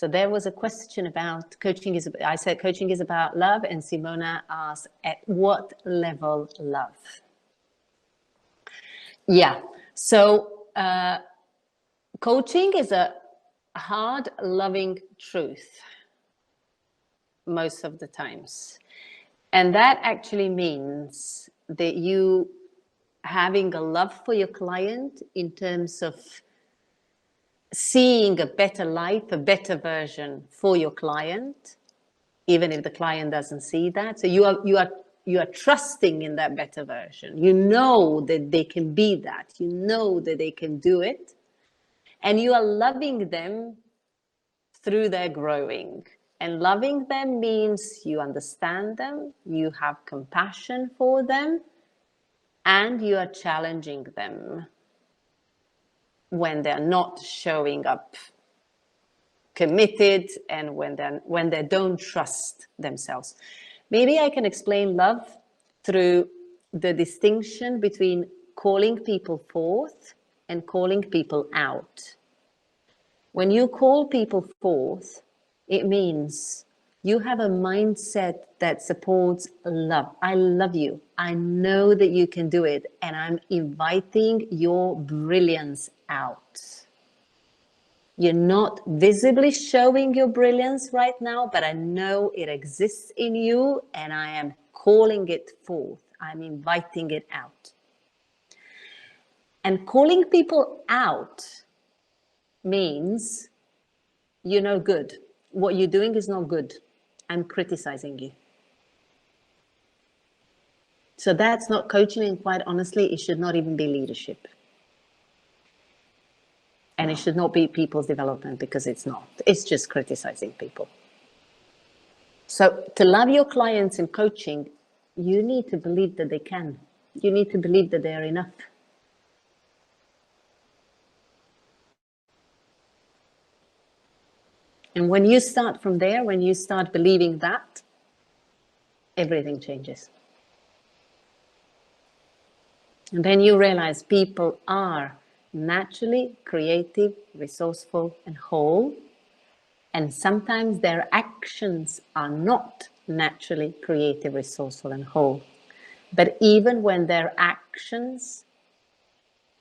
So there was a question about coaching is, I said coaching is about love, and Simona asked, at what level love? Yeah, so coaching is a hard, loving truth most of the times. And that actually means that you having a love for your client in terms of seeing a better life, a better version for your client, even if the client doesn't see that. So you are trusting in that better version. You know that they can be that. You know that they can do it. And you are loving them through their growing. And loving them means you understand them, you have compassion for them, and you are challenging them when they're not showing up committed and when they don't trust themselves. Maybe I can explain love through the distinction between calling people forth and calling people out. When you call people forth, it means you have a mindset that supports love. I love you. I know that you can do it. And I'm inviting your brilliance out. You're not visibly showing your brilliance right now, but I know it exists in you and I am calling it forth. I'm inviting it out. And calling people out means you're no good. What you're doing is not good. I'm criticizing you. So that's not coaching, and quite honestly, it should not even be leadership. And it should not be people's development, because it's not. It's just criticizing people. So to love your clients in coaching, you need to believe that they can. You need to believe that they are enough. And when you start from there, when you start believing that, everything changes. And then you realize people are naturally creative, resourceful, and whole. And sometimes their actions are not naturally creative, resourceful, and whole. But even when their actions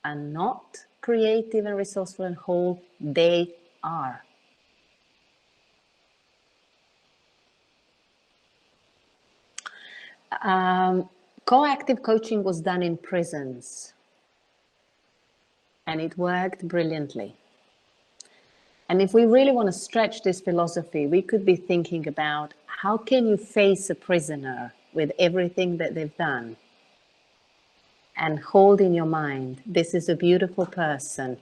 are not creative and resourceful and whole, they are. Coactive coaching was done in prisons, and it worked brilliantly. And if we really want to stretch this philosophy, we could be thinking about how can you face a prisoner with everything that they've done and hold in your mind, this is a beautiful person,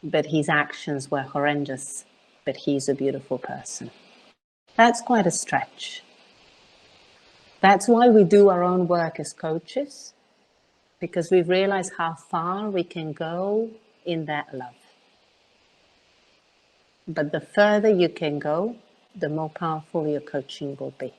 but his actions were horrendous, but he's a beautiful person. That's quite a stretch. That's why we do our own work as coaches, because we've realized how far we can go in that love. But the further you can go, the more powerful your coaching will be.